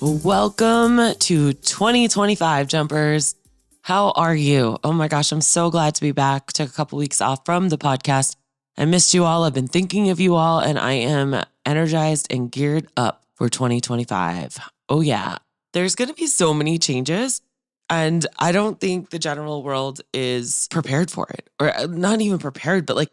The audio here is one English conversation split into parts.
Welcome to 2025, jumpers. How are you? Oh my gosh, I'm so glad to be back. Took a couple weeks off from the podcast. I missed you all. I've been thinking of you all, and I am energized and geared up for 2025. Oh yeah, there's going to be so many changes, and I don't think the general world is prepared for it, or not even prepared, but like,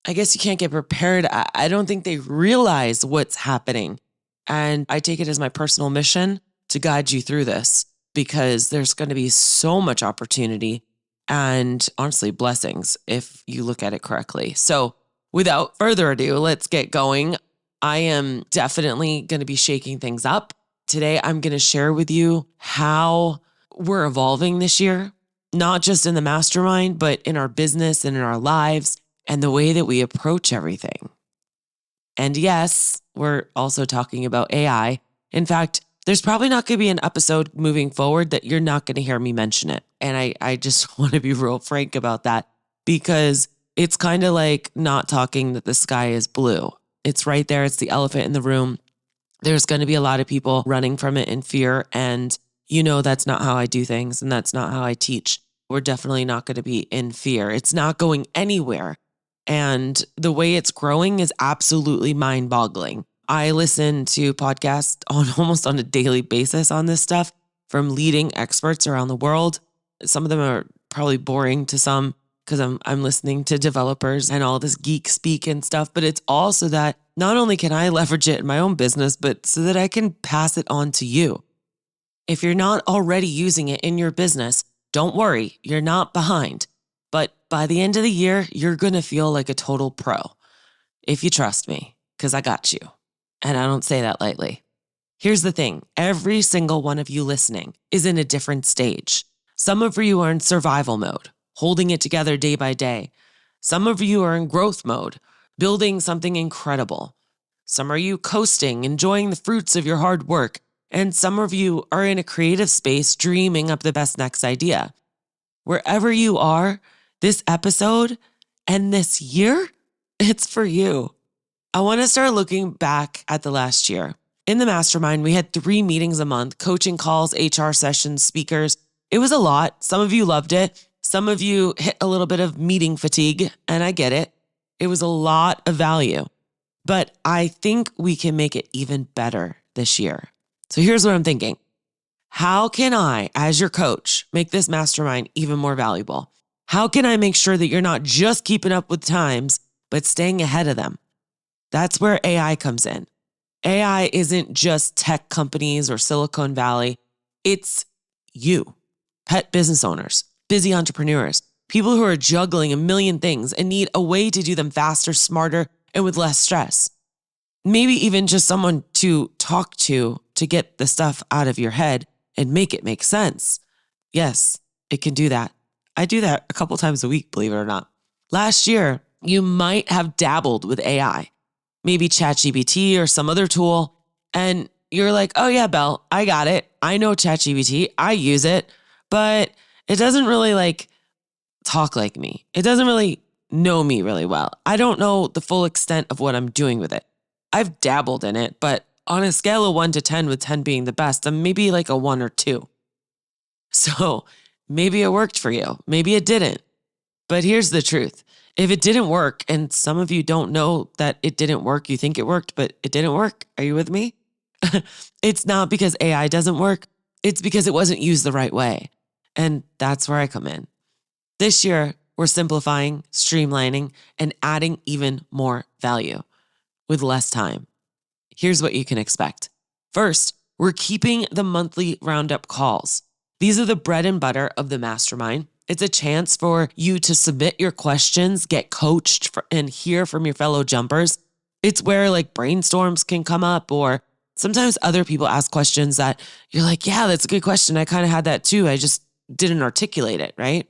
I guess you can't get prepared. I don't think they realize what's happening. And I take it as my personal mission to guide you through this because there's going to be so much opportunity and honestly blessings if you look at it correctly. So without further ado, let's get going. I am definitely going to be shaking things up. Today, I'm going to share with you how we're evolving this year, not just in the mastermind, but in our business and in our lives and the way that we approach everything. And yes, we're also talking about AI. In fact, there's probably not going to be an episode moving forward that you're not going to hear me mention it. And I just want to be real frank about that because it's kind of like not talking that the sky is blue. It's right there. It's the elephant in the room. There's going to be a lot of people running from it in fear. And you know, that's not how I do things. And that's not how I teach. We're definitely not going to be in fear. It's not going anywhere. And the way it's growing is absolutely mind-boggling. I listen to podcasts almost on a daily basis on this stuff from leading experts around the world. Some of them are probably boring to some because I'm listening to developers and all this geek speak and stuff, but it's also that not only can I leverage it in my own business, but so that I can pass it on to you. If you're not already using it in your business, don't worry, you're not behind. But by the end of the year, you're going to feel like a total pro. If you trust me, because I got you. And I don't say that lightly. Here's the thing. Every single one of you listening is in a different stage. Some of you are in survival mode, holding it together day by day. Some of you are in growth mode, building something incredible. Some of you coasting, enjoying the fruits of your hard work. And some of you are in a creative space, dreaming up the best next idea. Wherever you are, this episode and this year, it's for you. I want to start looking back at the last year. In the mastermind, we had 3 meetings a month, coaching calls, HR sessions, speakers. It was a lot. Some of you loved it. Some of you hit a little bit of meeting fatigue, and I get it. It was a lot of value, but I think we can make it even better this year. So here's what I'm thinking. How can I, as your coach, make this mastermind even more valuable? How can I make sure that you're not just keeping up with times, but staying ahead of them? That's where AI comes in. AI isn't just tech companies or Silicon Valley. It's you, pet business owners, busy entrepreneurs, people who are juggling a million things and need a way to do them faster, smarter, and with less stress. Maybe even just someone to talk to get the stuff out of your head and make it make sense. Yes, it can do that. I do that a couple times a week, believe it or not. Last year, you might have dabbled with AI, maybe ChatGPT or some other tool, and you're like, oh yeah, Belle, I got it. I know ChatGPT, I use it, but it doesn't really talk like me. It doesn't really know me really well. I don't know the full extent of what I'm doing with it. I've dabbled in it, but on a scale of 1 to 10, with 10 being the best, I'm maybe like a 1 or 2. So maybe it worked for you. Maybe it didn't. But here's the truth. If it didn't work, and some of you don't know that it didn't work, you think it worked, but it didn't work. Are you with me? It's not because AI doesn't work. It's because it wasn't used the right way. And that's where I come in. This year, we're simplifying, streamlining, and adding even more value with less time. Here's what you can expect. First, we're keeping the monthly roundup calls. These are the bread and butter of the mastermind. It's a chance for you to submit your questions, get coached, and hear from your fellow jumpers. It's where brainstorms can come up, or sometimes other people ask questions that you're like, yeah, that's a good question. I kind of had that too. I just didn't articulate it, right?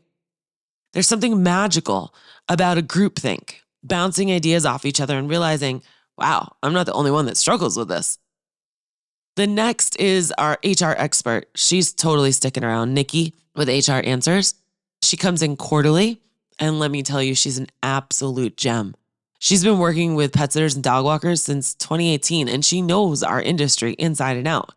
There's something magical about a groupthink, bouncing ideas off each other and realizing, wow, I'm not the only one that struggles with this. The next is our HR expert. She's totally sticking around, Nikki with HR Answers. She comes in quarterly, and let me tell you, she's an absolute gem. She's been working with pet sitters and dog walkers since 2018, and she knows our industry inside and out.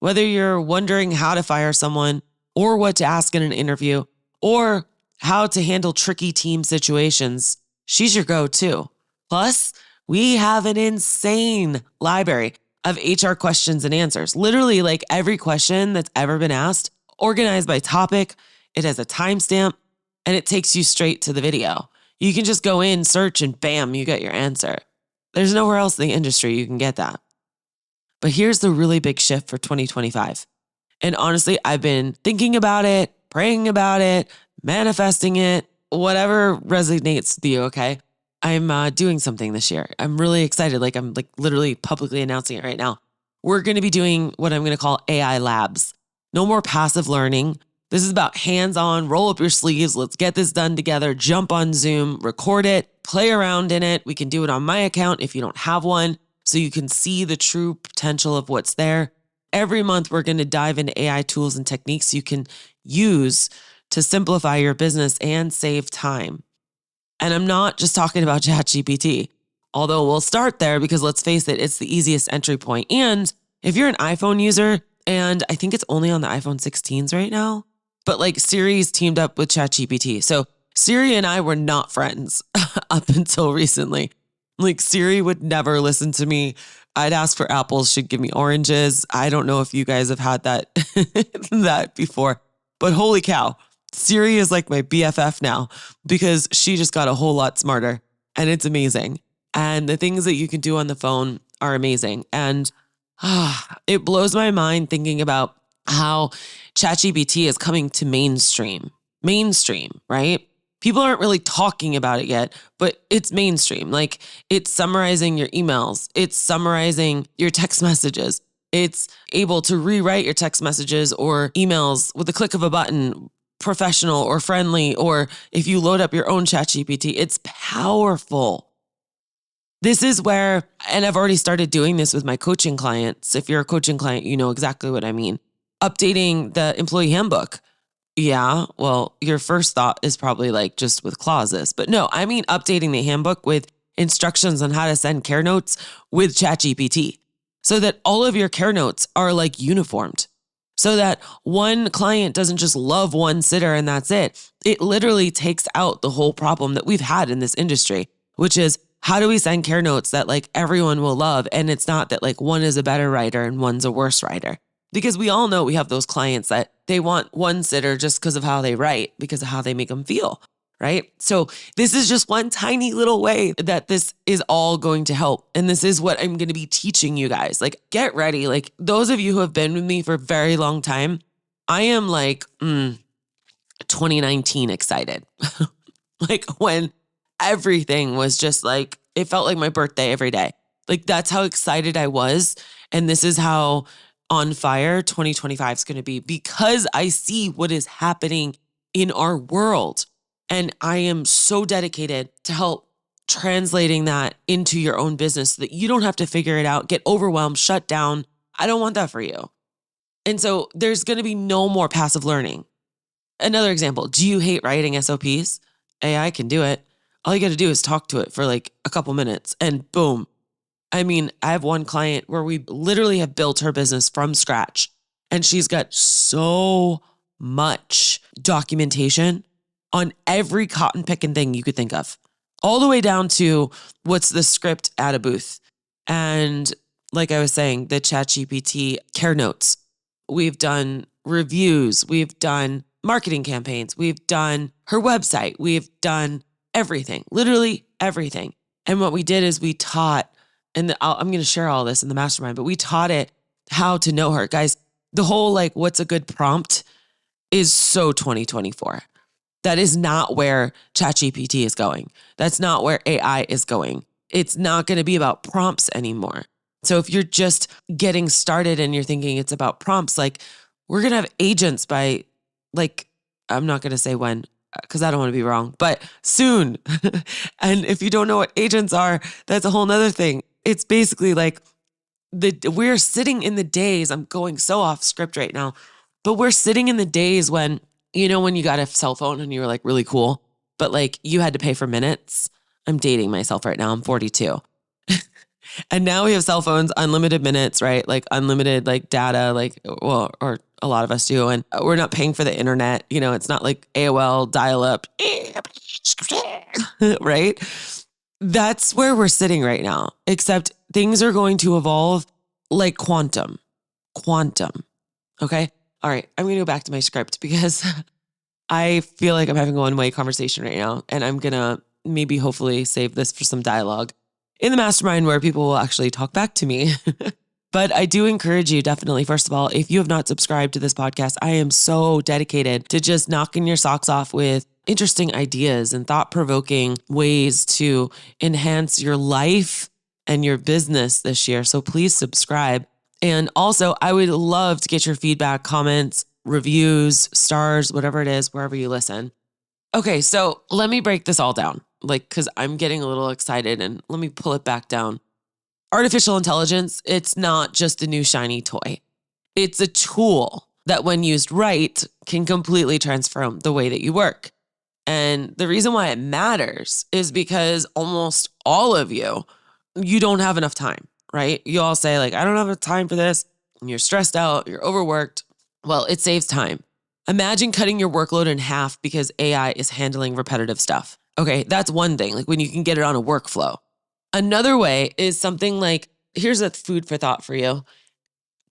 Whether you're wondering how to fire someone or what to ask in an interview or how to handle tricky team situations, she's your go-to. Plus, we have an insane library of HR questions and answers. Literally, like every question that's ever been asked, organized by topic. It has a timestamp and it takes you straight to the video. You can just go in, search, and bam, you get your answer. There's nowhere else in the industry you can get that. But here's the really big shift for 2025. And honestly, I've been thinking about it, praying about it, manifesting it, whatever resonates with you, okay? I'm doing something this year. I'm really excited. I'm literally publicly announcing it right now. We're going to be doing what I'm going to call AI labs. No more passive learning. This is about hands-on, roll up your sleeves. Let's get this done together. Jump on Zoom, record it, play around in it. We can do it on my account if you don't have one, so you can see the true potential of what's there. Every month, we're going to dive into AI tools and techniques you can use to simplify your business and save time. And I'm not just talking about ChatGPT, although we'll start there because let's face it, it's the easiest entry point. And if you're an iPhone user, and I think it's only on the iPhone 16s right now, but Siri's teamed up with ChatGPT. So Siri and I were not friends up until recently. Siri would never listen to me. I'd ask for apples, she'd give me oranges. I don't know if you guys have had that that before, but holy cow, Siri is like my BFF now because she just got a whole lot smarter and it's amazing. And the things that you can do on the phone are amazing. And it blows my mind thinking about how ChatGPT is coming to mainstream, right? People aren't really talking about it yet, but it's mainstream. It's summarizing your emails. It's summarizing your text messages. It's able to rewrite your text messages or emails with a click of a button, professional or friendly, or if you load up your own ChatGPT, it's powerful. This is where, and I've already started doing this with my coaching clients. If you're a coaching client, you know exactly what I mean. Updating the employee handbook. Yeah, well, your first thought is probably just with clauses, but no, I mean updating the handbook with instructions on how to send care notes with ChatGPT so that all of your care notes are uniformed. So that one client doesn't just love one sitter and that's it. It literally takes out the whole problem that we've had in this industry, which is how do we send care notes that everyone will love? And it's not that one is a better writer and one's a worse writer. Because we all know we have those clients that they want one sitter just because of how they write, because of how they make them feel, right? So this is just one tiny little way that this is all going to help. And this is what I'm going to be teaching you guys. Get ready. Those of you who have been with me for a very long time, I am 2019 excited. When everything was just it felt like my birthday every day. That's how excited I was. And this is how on fire 2025 is going to be because I see what is happening in our world. And I am so dedicated to help translating that into your own business so that you don't have to figure it out, get overwhelmed, shut down. I don't want that for you. And so there's going to be no more passive learning. Another example, do you hate writing SOPs? AI can do it. All you got to do is talk to it for a couple minutes and boom. I mean, I have one client where we literally have built her business from scratch and she's got so much documentation on every cotton picking thing you could think of, all the way down to what's the script at a booth. And like I was saying, the ChatGPT care notes, we've done reviews, we've done marketing campaigns, we've done her website, we've done everything, literally everything. And what we did is we taught, and I'm going to share all this in the mastermind, but we taught it how to know her. Guys, the whole what's a good prompt is so 2024. That is not where ChatGPT is going. That's not where AI is going. It's not going to be about prompts anymore. So if you're just getting started and you're thinking it's about prompts, we're going to have agents by I'm not going to say when, because I don't want to be wrong, but soon. And if you don't know what agents are, that's a whole nother thing. It's basically we're sitting in the days, I'm going so off script right now, but we're sitting in the days when, when you got a cell phone and you were really cool, but you had to pay for minutes. I'm dating myself right now. I'm 42. And now we have cell phones, unlimited minutes, right? Like unlimited like data, like, well, or a lot of us do. And we're not paying for the internet. You know, it's not like AOL dial up, right? That's where we're sitting right now, except things are going to evolve like quantum. Okay. All right. I'm going to go back to my script because I feel like I'm having a one-way conversation right now. And I'm going to maybe hopefully save this for some dialogue in the mastermind where people will actually talk back to me. But I do encourage you definitely, first of all, if you have not subscribed to this podcast, I am so dedicated to just knocking your socks off with interesting ideas and thought-provoking ways to enhance your life and your business this year. So please subscribe. And also, I would love to get your feedback, comments, reviews, stars, whatever it is, wherever you listen. Okay, so let me break this all down, because I'm getting a little excited, and let me pull it back down. Artificial intelligence, it's not just a new shiny toy. It's a tool that when used right can completely transform the way that you work. And the reason why it matters is because almost all of you don't have enough time, right? You all say like, I don't have enough time for this. And you're stressed out, you're overworked. Well, it saves time. Imagine cutting your workload in half because AI is handling repetitive stuff. Okay, that's one thing, like when you can get it on a workflow. Another way is something like, here's a food for thought for you.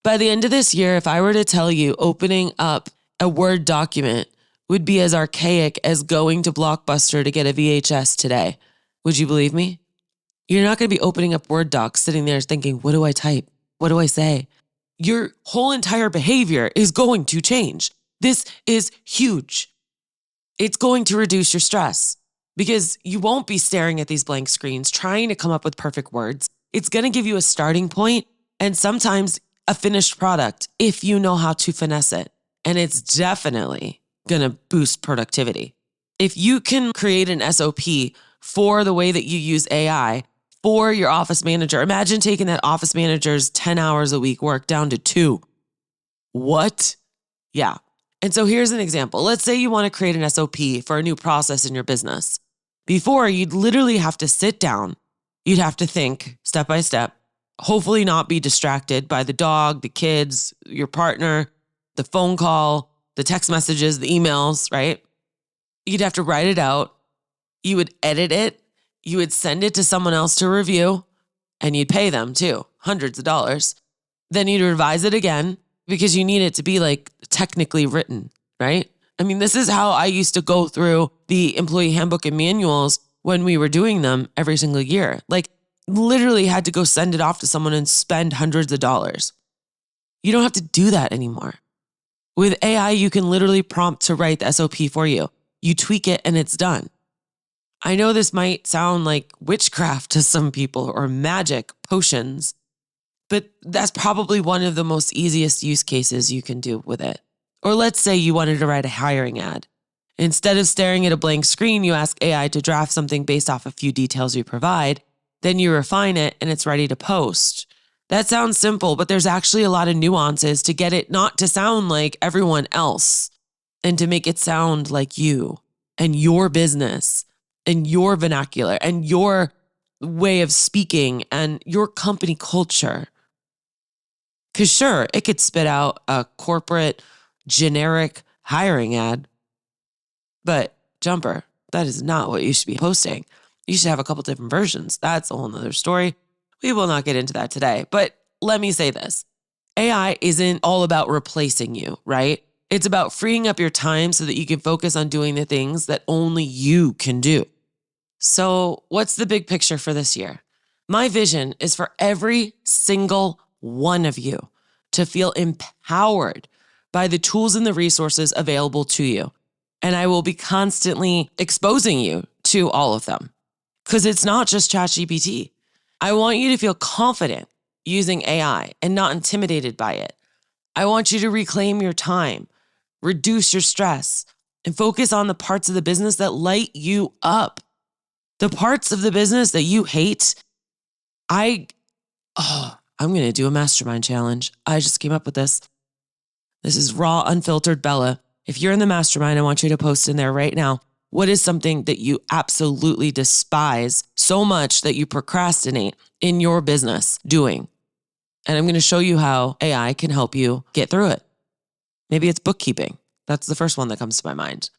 By the end of this year, if I were to tell you opening up a Word document would be as archaic as going to Blockbuster to get a VHS today, would you believe me? You're not going to be opening up Word docs, sitting there thinking, what do I type? What do I say? Your whole entire behavior is going to change. This is huge. It's going to reduce your stress because you won't be staring at these blank screens trying to come up with perfect words. It's going to give you a starting point and sometimes a finished product if you know how to finesse it. And it's definitely going to boost productivity. If you can create an SOP for the way that you use AI for your office manager, imagine taking that office manager's 10 hours a week work down to 2. What? Yeah. And so here's an example. Let's say you want to create an SOP for a new process in your business. Before, you'd literally have to sit down. You'd have to think step by step, hopefully not be distracted by the dog, the kids, your partner, the phone call, the text messages, the emails, right? You'd have to write it out. You would edit it. You would send it to someone else to review, and you'd pay them too, hundreds of dollars. Then you'd revise it again because you need it to be like technically written, right? I mean, this is how I used to go through the employee handbook and manuals when we were doing them every single year. Like literally had to go send it off to someone and spend hundreds of dollars. You don't have to do that anymore. With AI, you can literally prompt to write the SOP for you. You tweak it and it's done. I know this might sound like witchcraft to some people or magic potions, but that's probably one of the most easiest use cases you can do with it. Or let's say you wanted to write a hiring ad. Instead of staring at a blank screen, you ask AI to draft something based off a few details you provide. Then you refine it and it's ready to post. That sounds simple, but there's actually a lot of nuances to get it not to sound like everyone else and to make it sound like you and your business and your vernacular and your way of speaking and your company culture. Because sure, it could spit out a corporate generic hiring ad, but Jumper, that is not what you should be posting. You should have a couple different versions. That's a whole nother story. We will not get into that today, but let me say this. AI isn't all about replacing you, right? It's about freeing up your time so that you can focus on doing the things that only you can do. So what's the big picture for this year? My vision is for every single one of you to feel empowered by the tools and the resources available to you. And I will be constantly exposing you to all of them because it's not just ChatGPT. I want you to feel confident using AI and not intimidated by it. I want you to reclaim your time, reduce your stress, and focus on the parts of the business that light you up. The parts of the business that you hate, I'm going to do a mastermind challenge. I just came up with this. This is raw, unfiltered Bella. If you're in the mastermind, I want you to post in there right now. What is something that you absolutely despise so much that you procrastinate in your business doing? And I'm going to show you how AI can help you get through it. Maybe it's bookkeeping. That's the first one that comes to my mind.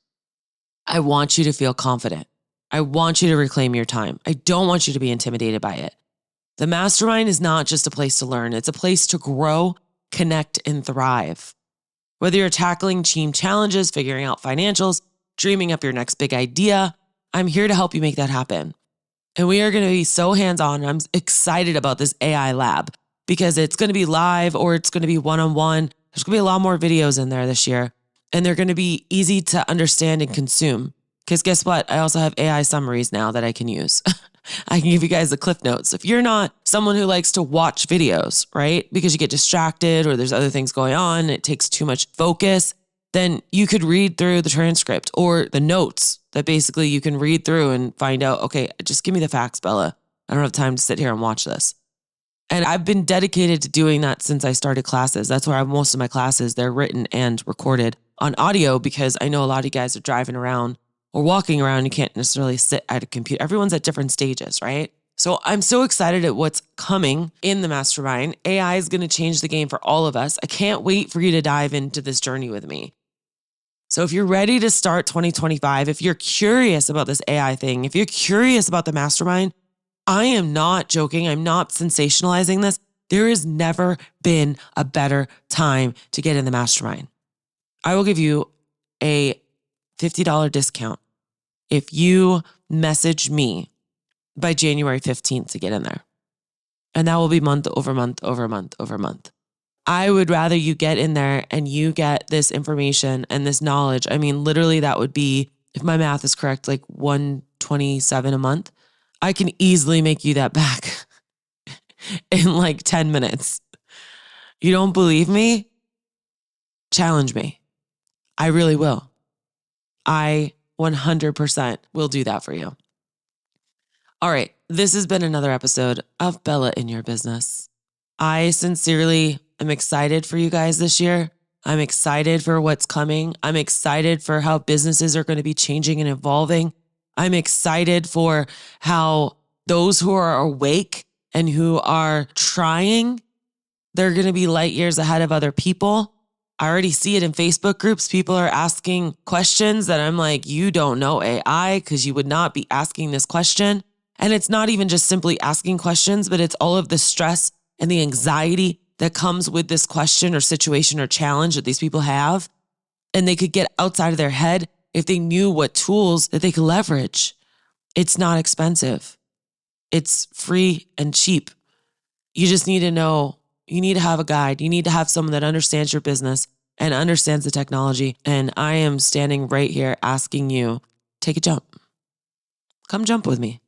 I want you to feel confident. I want you to reclaim your time. I don't want you to be intimidated by it. The mastermind is not just a place to learn. It's a place to grow, connect, and thrive. Whether you're tackling team challenges, figuring out financials, dreaming up your next big idea, I'm here to help you make that happen. And we are going to be so hands-on. I'm excited about this AI lab because it's going to be live or it's going to be one-on-one. There's going to be a lot more videos in there this year, and they're going to be easy to understand and consume. Because guess what? I also have AI summaries now that I can use. I can give you guys the cliff notes. If you're not someone who likes to watch videos, right? Because you get distracted or there's other things going on, it takes too much focus, then you could read through the transcript or the notes that basically you can read through and find out, okay, just give me the facts, Bella. I don't have time to sit here and watch this. And I've been dedicated to doing that since I started classes. That's where I have most of my classes. They're written and recorded on audio because I know a lot of you guys are driving around or walking around. You can't necessarily sit at a computer. Everyone's at different stages, right? So I'm so excited at what's coming in the mastermind. AI is going to change the game for all of us. I can't wait for you to dive into this journey with me. So if you're ready to start 2025, if you're curious about this AI thing, if you're curious about the mastermind, I am not joking. I'm not sensationalizing this. There has never been a better time to get in the mastermind. I will give you a $50 discount if you message me by January 15th to get in there. And that will be month over month over month over month. I would rather you get in there and you get this information and this knowledge. I mean, literally that would be, if my math is correct, like $127 a month. I can easily make you that back in like 10 minutes. You don't believe me? Challenge me. I really will. I 100% will do that for you. All right. This has been another episode of Bella in Your Business. I sincerely am excited for you guys this year. I'm excited for what's coming. I'm excited for how businesses are going to be changing and evolving. I'm excited for how those who are awake and who are trying, they're going to be light years ahead of other people. I already see it in Facebook groups. People are asking questions that I'm like, you don't know AI because you would not be asking this question. And it's not even just simply asking questions, but it's all of the stress and the anxiety that comes with this question or situation or challenge that these people have. And they could get outside of their head if they knew what tools that they could leverage. It's not expensive. It's free and cheap. You just need to know, you need to have a guide. You need to have someone that understands your business and understands the technology. And I am standing right here asking you, take a jump. Come jump with me.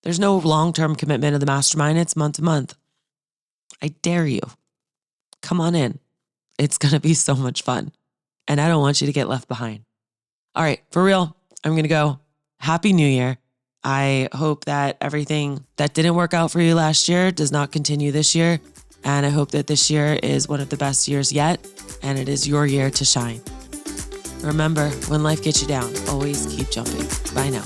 There's no long-term commitment of the mastermind. It's month to month. I dare you. Come on in. It's going to be so much fun. And I don't want you to get left behind. All right, for real, I'm going to go. Happy New Year. I hope that everything that didn't work out for you last year does not continue this year. And I hope that this year is one of the best years yet. And it is your year to shine. Remember, when life gets you down, always keep jumping. Bye now.